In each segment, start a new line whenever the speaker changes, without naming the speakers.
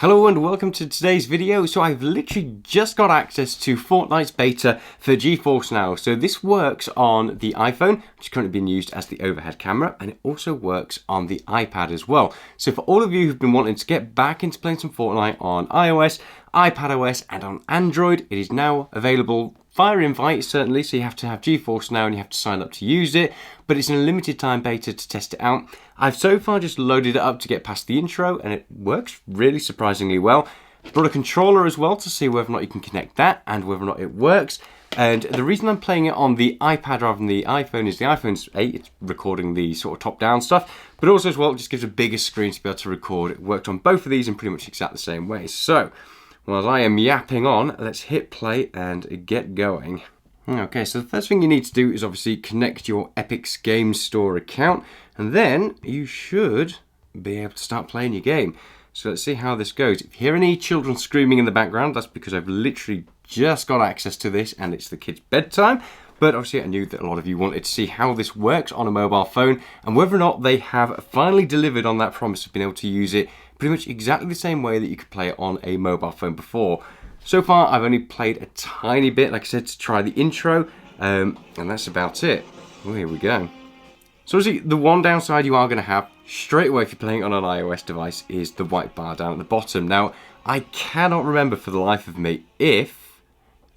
Hello and welcome to today's video. So I've literally just got access to Fortnite's beta for GeForce Now. So this works on the iPhone, which is currently being used as the overhead camera, and it also works on the iPad as well. So for all of you who've been wanting to get back into playing some Fortnite on iOS, iPadOS and on Android, it is now available via invite, certainly, so you have to have GeForce Now and you have to sign up to use it, but it's in a limited time beta to test it out. I've so far just loaded it up to get past the intro and it works really surprisingly well. Brought a controller as well to see whether or not you can connect that and whether or not it works. And the reason I'm playing it on the iPad rather than the iPhone is the iPhone's 8, it's recording the sort of top-down stuff, but also as well it just gives a bigger screen to be able to record. It worked on both of these in pretty much exactly the same way. So, while I am yapping on, let's hit play and get going. Okay, so the first thing you need to do is obviously connect your Epic's Game Store account, and then you should be able to start playing your game. So let's see how this goes. If you hear any children screaming in the background, that's because I've literally just got access to this and it's the kids' bedtime. But obviously I knew that a lot of you wanted to see how this works on a mobile phone and whether or not they have finally delivered on that promise of being able to use it pretty much exactly the same way that you could play it on a mobile phone before. So far I've only played a tiny bit, like I said, to try the intro, and that's about it. Oh, here we go. So obviously the one downside you are going to have straight away if you're playing on an iOS device is the white bar down at the bottom. Now I cannot remember for the life of me if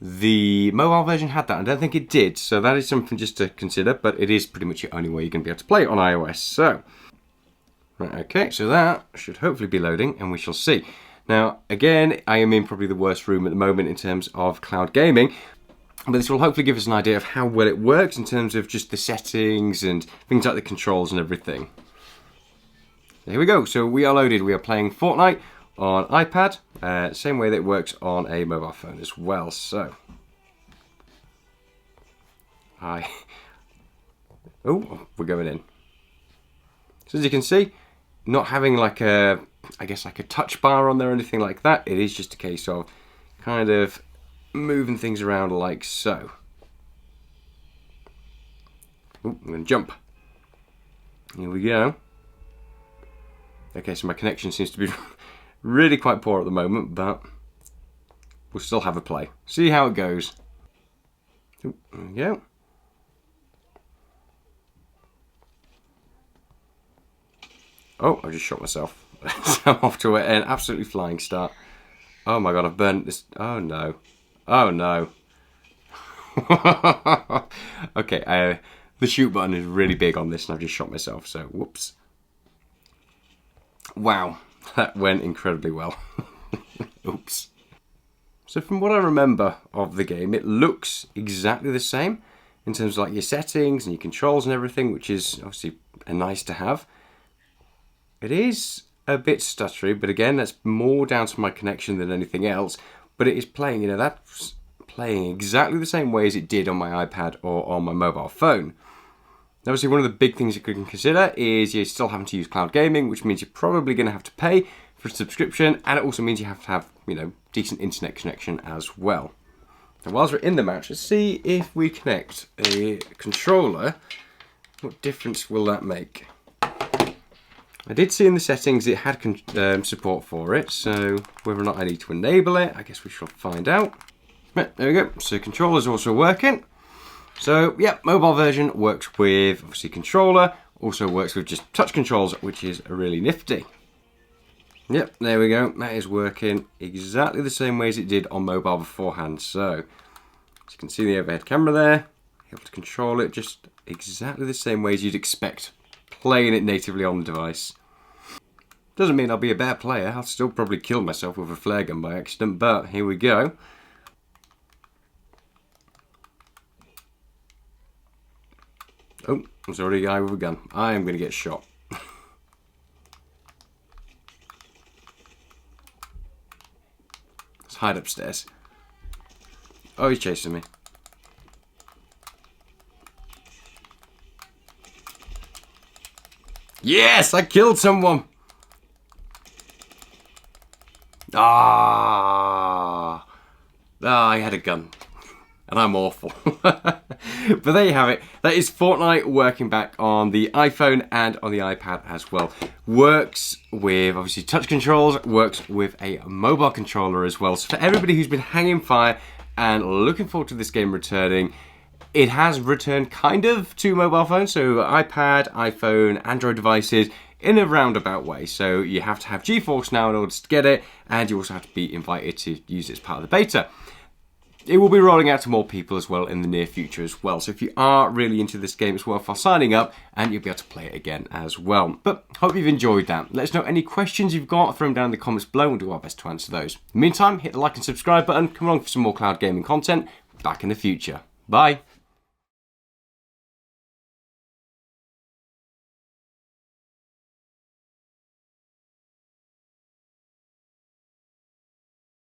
the mobile version had that. I don't think it did, so that is something just to consider, but it is pretty much the only way you're going to be able to play it on iOS. So, right, okay, so that should hopefully be loading, and we shall see. Now, again, I am in probably the worst room at the moment in terms of cloud gaming, but this will hopefully give us an idea of how well it works in terms of just the settings and things like the controls and everything. Here we go, so we are loaded. We are playing Fortnite on iPad, same way that it works on a mobile phone as well. So, oh, we're going in. So as you can see, not having like a, I guess like a touch bar on there or anything like that. It is just a case of kind of moving things around like so. I'm going to jump. Here we go. Okay, so my connection seems to be really quite poor at the moment, but we'll still have a play. See how it goes. There we go. Oh, I just shot myself. I'm off to an absolutely flying start. Oh my god, I've burnt this. Oh no. Oh no. Okay, the shoot button is really big on this and I've just shot myself, so whoops. Wow, that went incredibly well. Oops. So from what I remember of the game, it looks exactly the same in terms of like your settings and your controls and everything, which is obviously nice to have. It is a bit stuttery, but again, that's more down to my connection than anything else. But it is playing, that's playing exactly the same way as it did on my iPad or on my mobile phone. Obviously, one of the big things you can consider is you're still having to use cloud gaming, which means you're probably going to have to pay for a subscription, and it also means you have to have, decent internet connection as well. Now, whilst we're in the match, let's see if we connect a controller. What difference will that make? I did see in the settings it had support for it, so whether or not I need to enable it, I guess we shall find out. Right, there we go. So controller's also working. So, yeah, mobile version works with, obviously, controller. Also works with just touch controls, which is really nifty. Yep, there we go. That is working exactly the same way as it did on mobile beforehand. So, as you can see the overhead camera there, able to control it just exactly the same way as you'd expect playing it natively on the device. Doesn't mean I'll be a bad player. I'll still probably kill myself with a flare gun by accident, but here we go. Oh, there's already a guy with a gun. I am going to get shot. Let's hide upstairs. Oh, he's chasing me. Yes, I killed someone. I had a gun. and I'm awful. But there you have it. That is Fortnite working back on the iPhone and on the iPad as well. Works with obviously touch controls, works with a mobile controller as well. So for everybody who's been hanging fire and looking forward to this game returning, it has returned kind of to mobile phones, so iPad, iPhone, Android devices, in a roundabout way. So you have to have GeForce Now in order to get it, and you also have to be invited to use it as part of the beta. It will be rolling out to more people as well in the near future as well. So if you are really into this game, it's worthwhile signing up, and you'll be able to play it again as well. But hope you've enjoyed that. Let us know any questions you've got, throw them down in the comments below, and we'll do our best to answer those. In the meantime, hit the like and subscribe button. Come along for some more cloud gaming content back in the future. Bye.